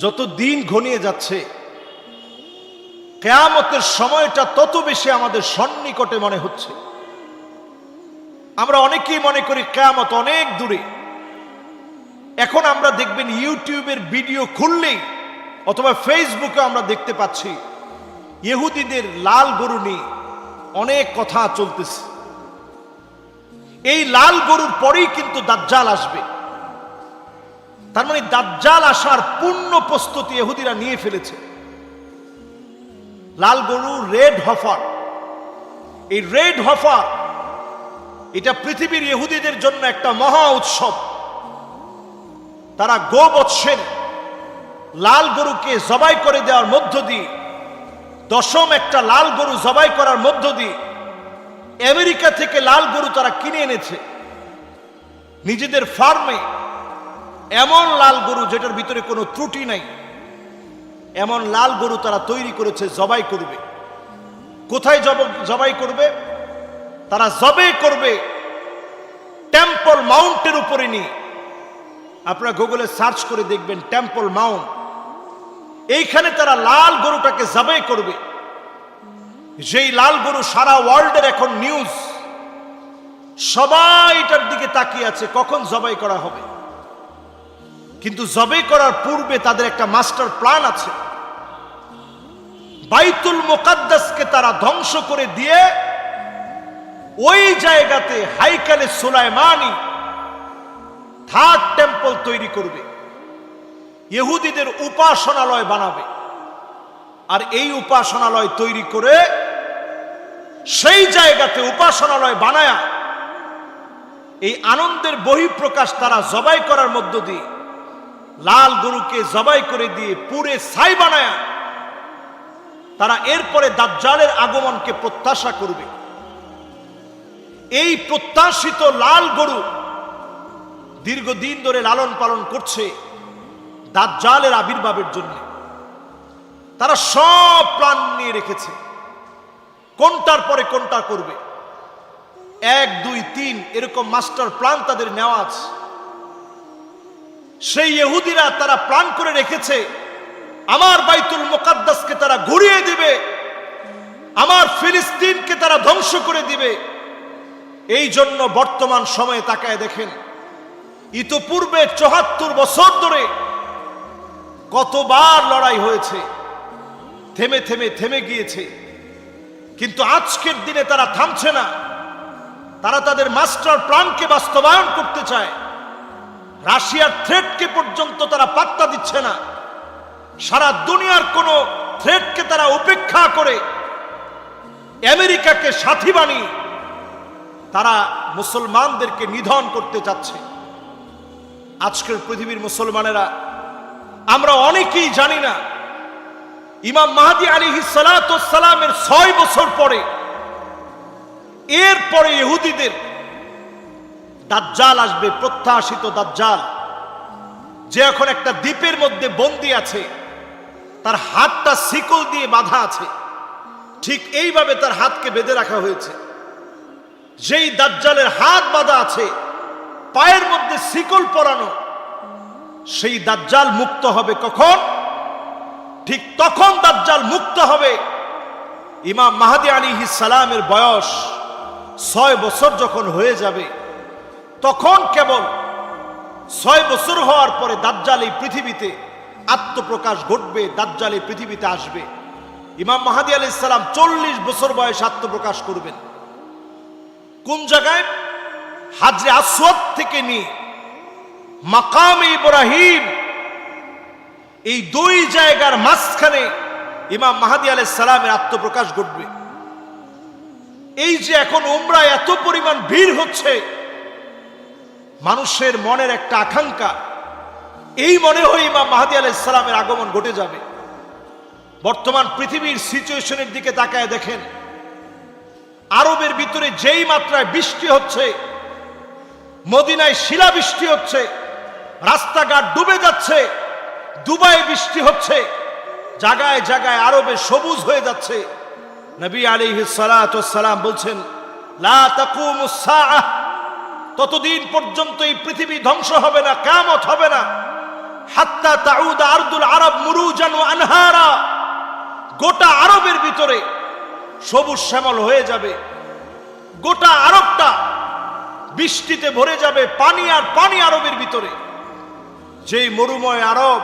যত দিন ঘনিয়ে যাচ্ছে কিয়ামতের সময়টা তত বেশি আমাদের সন্নিকটে মনে হচ্ছে। আমরা অনেকেই মনে করি কিয়ামত অনেক দূরে। এখন আমরা দেখবেন ইউটিউবের ভিডিও খুললেই অথবা ফেসবুকে আমরা দেখতে পাচ্ছি ইহুদিদের লাল গরু নিয়ে অনেক কথা চলতেছে। এই লাল গরুর পরেই কিন্তু দাজ্জাল আসবে। তার মানে দাজ্জাল আসার পূর্ণ প্রস্তুতি ইহুদিরা নিয়ে ফেলেছে। লাল গরু রেড হফার, এই রেড হফার এটা পৃথিবীর ইহুদিদের জন্য একটা মহা উৎসব। তারা গোবৎসের লাল গরুকে জবাই করে দেওয়ার মধ্য দিয়ে, দশম একটা লাল গরু জবাই করার মধ্য দিয়ে আমেরিকা থেকে লাল গরু তারা কিনে এনেছে নিজেদের ফার্মে। এমন লাল গরু যেটার ভিতরে কোনো ত্রুটি নাই, এমন লাল গরু তারা তৈরি করেছে, জবাই করবে। কোথায় জবাই করবে? তারা জবাই করবে টেম্পল মাউন্টের উপরে নিয়ে। আপনারা গুগলে সার্চ করে দেখবেন টেম্পল মাউন্ট। এইখানে তারা লাল গরুটাকে জবাই করবে। যেই লাল গরু সারা ওয়ার্ল্ডের এখন নিউজ, সবাই এটার দিকে তাকিয়ে আছে কখন জবাই করা হবে। কিন্তু জবাই করার পূর্বে তাদের একটা মাস্টার প্ল্যান আছে। বাইতুল মুকাদ্দাসকে তারা ধ্বংস করে দিয়ে ওই জায়গাতে হাইকালে সুলাইমানি থার্ড টেম্পল তৈরি করবে, ইহুদিদের উপাসনালয় বানাবে। আর এই উপাসনালয় তৈরি করে সেই জায়গাতে উপাসনালয় বানায়া এই আনন্দের বহিঃপ্রকাশ তারা জবাই করার মধ্য দিয়ে, লাল গরুকে জবাই করে দিয়ে পুরে ছাই বানায়া তারা এরপরে দাজ্জালের আগমনকে প্রত্যাশা করবে। এই প্রত্যাশিত লাল গরু দীর্ঘদিন ধরে লালন পালন করছে দাজ্জালের আবির্ভাবের জন্য। তারা সব প্ল্যান নিয়ে রেখেছে, কোনটার পরে কোনটা করবে। 1, 2, 3 এরকম মাস্টার প্ল্যান তাদের নেওয়া আছে। সেই ইহুদিরা তারা প্ল্যান করে রেখেছে আমার বাইতুল মুকাদ্দাসকে তারা ঘুরিয়ে দিবে, আমার ফিলিস্তিনকে তারা ধ্বংস করে দিবে। এই জন্য বর্তমান সময়ে তাকায় দেখেন, ইতোপূর্বে 74 বছর ধরে কতবার লড়াই হয়েছে, থেমে থেমে থেমে গিয়েছে। কিন্তু আজকের দিনে তারা থামছে না। তারা তাদের মাস্টার প্ল্যানকে বাস্তবায়ন করতে চায়। রাশিয়ার থ্রেটকে পর্যন্ত তারা পাত্তা দিচ্ছে না। সারা দুনিয়ার কোন থ্রেটকে তারা উপেক্ষা করে আমেরিকাকে সাথী বানিয়ে তারা মুসলমানদেরকে নিধন করতে চাচ্ছে। আজকের পৃথিবীর মুসলমানেরা আমরা অনেকেই জানি না ইমাম মাহদী আলাইহিস সালাতু ওয়াস সালামের 6 বছর পরে এরপরে ইহুদিদের দাজ্জাল আসবে, প্রত্যাশিত দাজ্জাল, যে এখন একটা দ্বীপের মধ্যে বন্দী আছে, তার হাতটা শিকল দিয়ে বাঁধা আছে। ঠিক এইভাবে তার হাতকে বেঁধে রাখা হয়েছে। যেই দাজ্জালের হাত বাঁধা আছে, পায়ের মধ্যে শিকল পরানো, সেই দাজ্জাল মুক্ত হবে কখন? ঠিক তখন দাজ্জাল মুক্ত হবে ইমাম মাহদী আলাইহিস সালামের বয়স 6 বছর যখন হয়ে যাবে। তখন কেবল 6 বছর হওয়ার পরে দাজ্জাল এই পৃথিবীতে আত্মপ্রকাশ ঘটবে, দাজ্জাল এই পৃথিবীতে আসবে। ইমাম মাহদী আলাইহিস সালাম 40 বছর বয়সে আত্মপ্রকাশ করবেন। কোন জায়গায়? হাজরে আসওয়াদ থেকে নিয়ে মাকামে ইব্রাহিম, এই 2 জায়গার মাঝখানে ইমাম মাহদী আলাইহিস সালামের আত্মপ্রকাশ ঘটবে। এই যে এখন উমরায় এত পরিমাণ ভিড় হচ্ছে, মানুষের মনের একটা আকাঙ্ক্ষা, এই মনে হয় ইমাম মাহদী আলাইহিস সালামের আগমন ঘটে যাবে। বর্তমান পৃথিবীর সিচুয়েশনের দিকে তাকায় দেখেন, আরবের ভিতরে যেই মাত্রায় বৃষ্টি হচ্ছে, মদিনায় শিলাবৃষ্টি হচ্ছে, রাস্তাঘাট ডুবে যাচ্ছে, দুবাই বৃষ্টি হচ্ছে, জায়গায় জায়গায় আরবে সবুজ হয়ে যাচ্ছে। নবী আলাইহিস সালাতু ওয়াস সালাম বলছেন, লা তাকুমুস সাআহ, ততদিন পর্যন্ত এই পৃথিবী ধ্বংস হবে না, কিয়ামত হবে না, হাত্তা তাউদা আরদুল আরব মুরুজান ওয়া আনহারা, গোটা আরবের ভিতরে সবুজ শ্যামল হয়ে যাবে, গোটা আরবটা বৃষ্টিতে ভরে যাবে, পানি আর পানি আরবের ভিতরে। যেই মরুময় আরব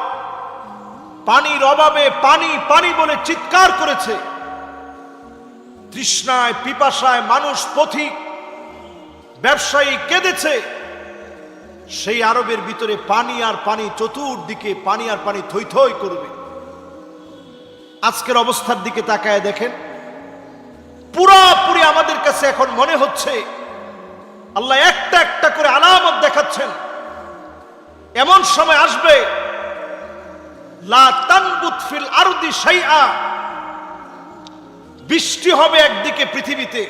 পানির অভাবে পানি পানি বলে চিৎকার করেছে, তৃষ্ণায় পিপাসায় মানুষ পথিক ব্যবসায়ী কেঁদেছে, সেই আরবের ভিতরে পানি আর পানি, চতুর্দিকে পানি আর পানি থই থই করবে। আজকের অবস্থার দিকে তাকায় দেখেন, পুরোপুরি আমাদের কাছে এখন মনে হচ্ছে আল্লাহ একটা একটা করে আলামত দেখাচ্ছেন। এমন সময় আসবে লা তানবুত ফিল আরদি শাইআ, বৃষ্টি হবে একদিকে পৃথিবীতে,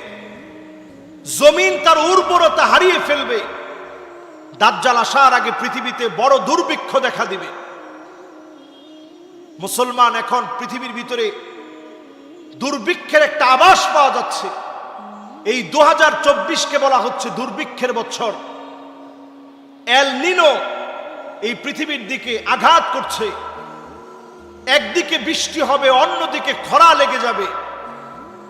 জমিন তার উর্বরতা হারিয়ে ফেলবে। দাজ্জাল আসার আগে পৃথিবীতে বড় দুর্ভিক্ষ দেখা দিবে। মুসলমান এখন পৃথিবীর ভিতরে দুর্ভিক্ষের একটা আভাস পাওয়া যাচ্ছে। এই 2024-কে বলা হচ্ছে দুর্ভিক্ষের বছর। এল নিনো এই পৃথিবীর দিকে আঘাত করছে। একদিকে বৃষ্টি হবে, অন্যদিকে খরা লেগে যাবে,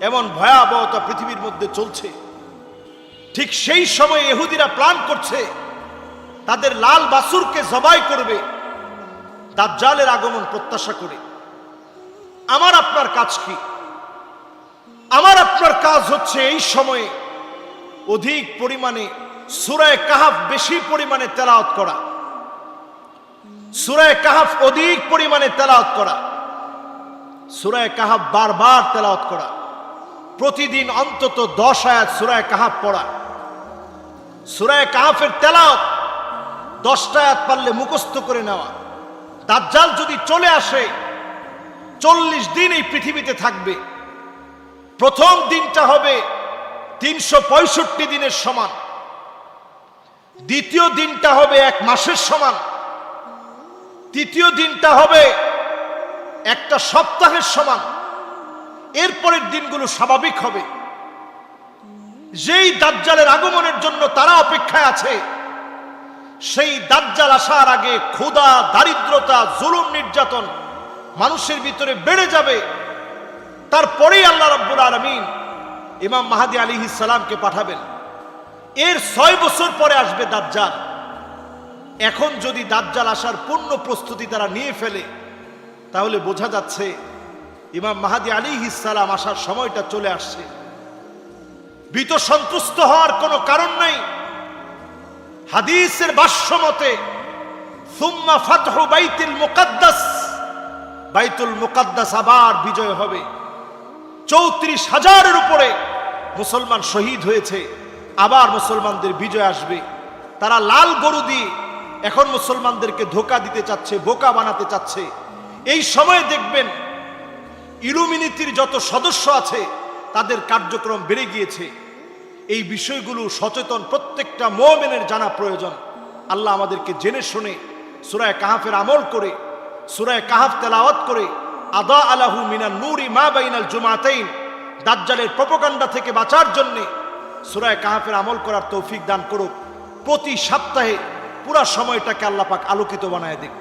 এমন ভয়াবহতা পৃথিবীর মধ্যে চলছে। ঠিক সেই সময় ইহুদিরা প্ল্যান করছে তাদের লাল বাছুরকে জবাই করবে দাজ্জালের আগমন প্রত্যাশা করে। আমার আপনার কাজ কি? আমার আপনার কাজ হচ্ছে এই সময়ে অধিক পরিমাণে সূরা কাহফ বেশি পরিমাণে তেলাওয়াত করা, সূরা কাহফ অধিক পরিমাণে তেলাওয়াত করা, সূরা কাহফ বারবার তেলাওয়াত করা, প্রতিদিন অন্তত 10 আয়াত সূরা কাহফ পড়া, সূরা কাহফের তেলাওয়াত 10টা আয়াত পারলে মুখস্থ করে নেওয়া। দাজ্জাল যদি চলে আসে 40 দিন এই পৃথিবীতে থাকবে। প্রথম দিনটা হবে 365 দিনের সমান, দ্বিতীয় দিনটা হবে 1 মাসের সমান, তৃতীয় দিনটা হবে একটা সপ্তাহের সমান, এরপরের দিনগুলো স্বাভাবিক হবে। যেই দাজ্জালের আগমনের জন্য তারা অপেক্ষায় আছে, সেই দাজ্জাল আসার আগে ক্ষুধা, দারিদ্রতা, জুলুম, নির্যাতন মানুষের ভিতরে বেড়ে যাবে। তারপরেই আল্লাহ রাব্বুল আলামিন ইমাম মাহদী আলাইহিস সালামকে পাঠাবেন। এর 6 বছর পরে আসবে দাজ্জাল। এখন যদি দাজ্জাল আসার পূর্ণ প্রস্তুতি তারা নিয়ে ফেলে, তাহলে বোঝা যাচ্ছে ইমাম মাহদী আলাইহিস সালাম আসার সময়টা চলে আসছে। ভীত সন্তুষ্ট হওয়ার কোনো কারণ নাই। হাদিসের ভাষ্য মতে সুম্মা ফাতহু বাইতুল মুকাদ্দাস, বাইতুল মুকাদ্দাস আবার বিজয় হবে। 34,000-এর উপরে মুসলমান শহীদ হয়েছে, আবার মুসলমানদের বিজয় আসবে। তারা লাল গরু দিয়ে এখন মুসলমানদেরকে ধোঁকা দিতে চাচ্ছে, বোকা বানাতে চাচ্ছে। এই সময় দেখবেন ইলুমিনিটির যত সদস্য আছে তাদের কার্যক্রম বেড়ে গিয়েছে। এই বিষয়গুলো সচেতন প্রত্যেকটা মুমিনের জানা প্রয়োজন। আল্লাহ আমাদেরকে জেনে শুনে সূরা কাহফের আমল করে, সূরা কাহফ তেলাওয়াত করে আদা আলাহু মিনান নূরি মা বাইনাল জুমাতাইন, দাজ্জালের প্রোপাগান্ডা থেকে বাঁচার জন্য সূরা কাহফের আমল করার তৌফিক দান করুক। প্রতি সপ্তাহে পুরা সময়টাকে আল্লাহ পাক আলোকিত বানায় দিক।